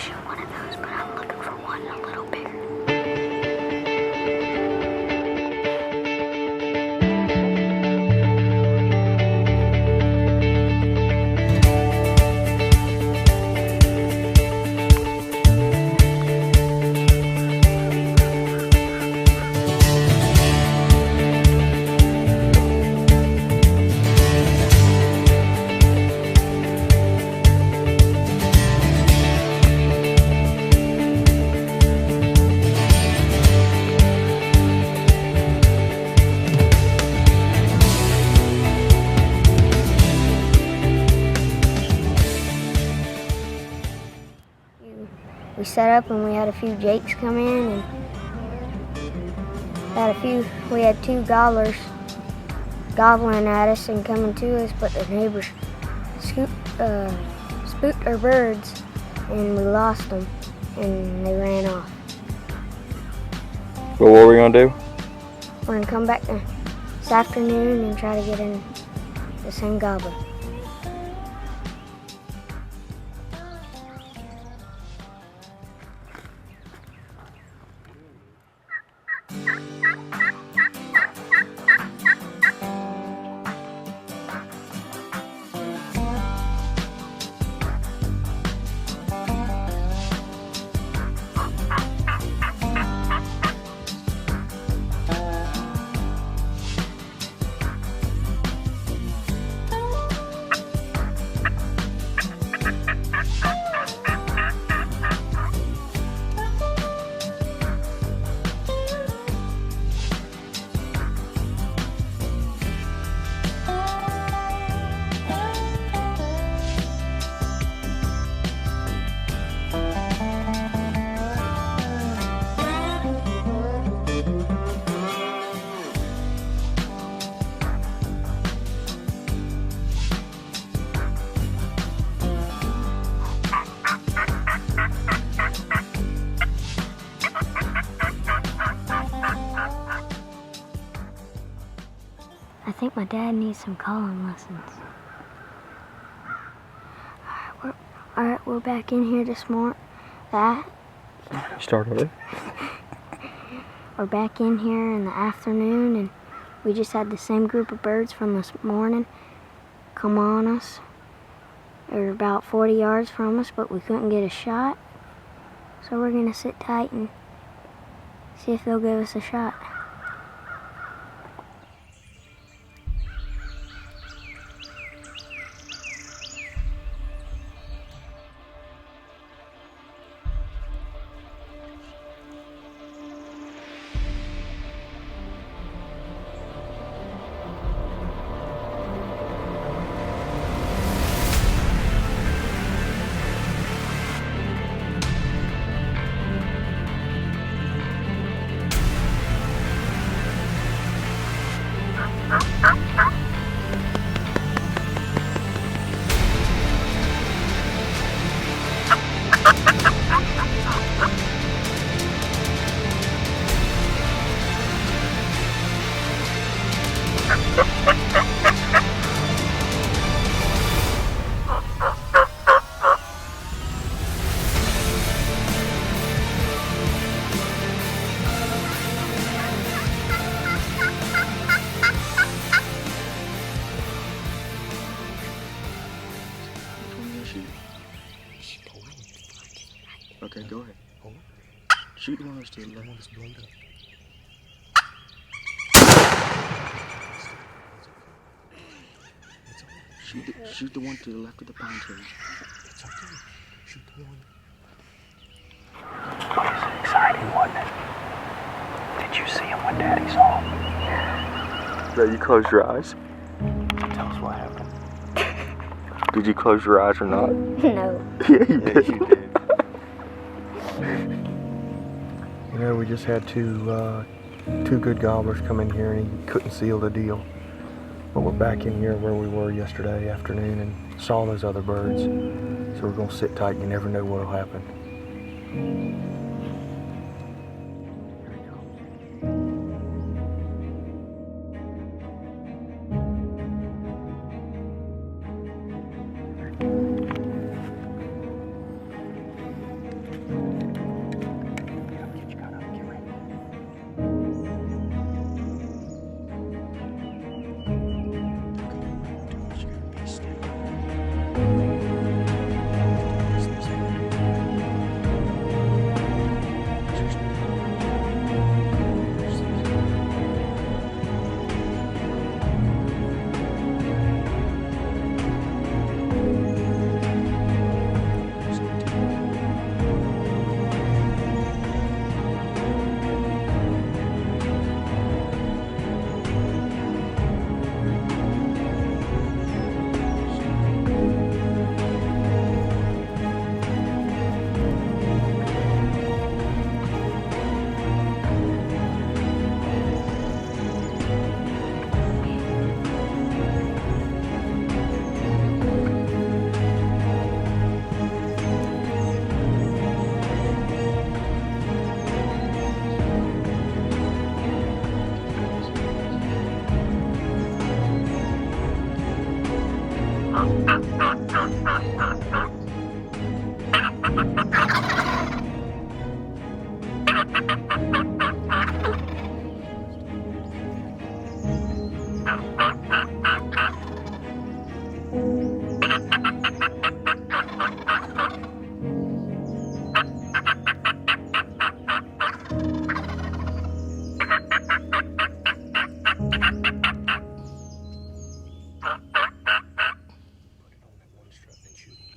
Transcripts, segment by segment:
shoot one of those, but I'm looking for one a little bigger. We set up and we had a few jakes come in, and we had two gobblers gobbling at us and coming to us, but the neighbors spooked our birds and we lost them and they ran off. Well, what are we gonna do? We're gonna come back this afternoon and try to get in the same gobbler. I think my dad needs some calling lessons. Alright, we're back in here this morning. Start over. We're back in here in the afternoon, and we just had the same group of birds from this morning come on us. They were about 40 yards from us, but we couldn't get a shot. So we're gonna sit tight and see if they'll give us a shot. Okay, go ahead. Hold on. Shoot the one that's to the left. That's blowed up. Shoot the one to the left of the pine tree. It's okay. Shoot the one. It was exciting, wasn't it? Did you see him when Daddy saw him? Yeah, you closed your eyes. Tell us what happened. Did you close your eyes or not? No. Yeah, you did. You did. You know, we just had two good gobblers come in here and he couldn't seal the deal. But we're back in here where we were yesterday afternoon and saw those other birds. So we're gonna sit tight. You never know what'll happen.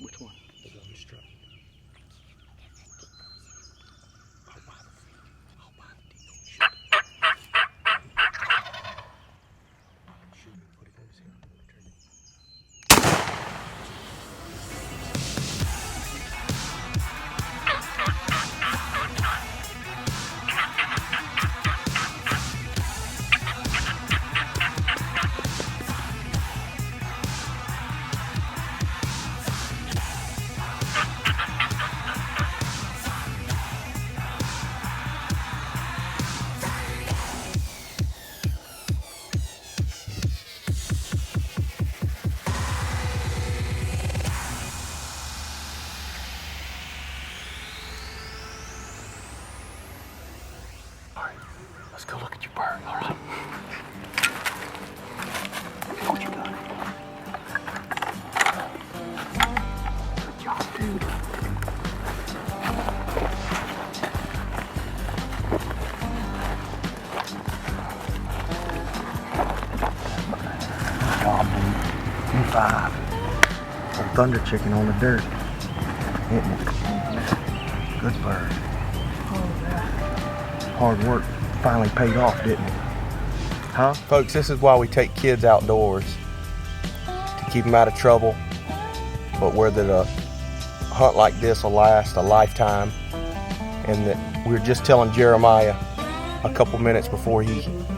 Which one? The gummy strut. Let's go look at your bird, all right? What you got? Good job, dude. Good job, dude. You 5. Old thunder chicken on the dirt. Isn't it? Good bird. Hard work finally paid off, didn't it? Huh? Folks, this is why we take kids outdoors, to keep them out of trouble, but where a hunt like this will last a lifetime. And that we were just telling Jeremiah a couple minutes before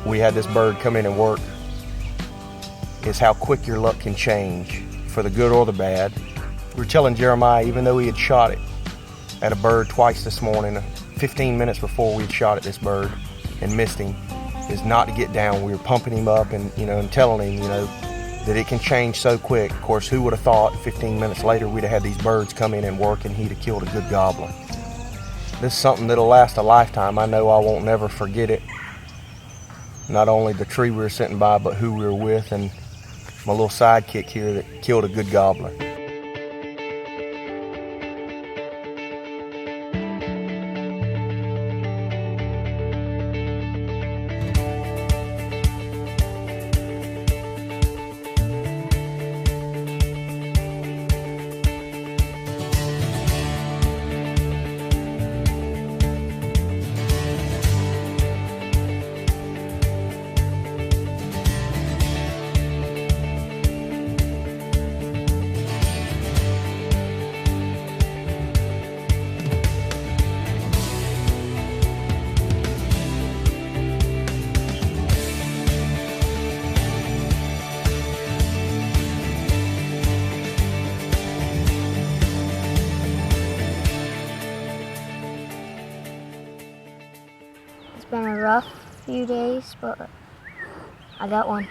we had this bird come in and work, is how quick your luck can change, for the good or the bad. We were telling Jeremiah, even though he had shot it at a bird twice this morning, 15 minutes before we had shot at this bird and missed him, is not to get down. We were pumping him up and telling him, that it can change so quick. Of course, who would have thought 15 minutes later we'd have had these birds come in and work and he'd have killed a good gobbler. This is something that'll last a lifetime. I know I won't never forget it. Not only the tree we were sitting by, but who we were with, and my little sidekick here that killed a good gobbler. It's been a rough few days, but I got one.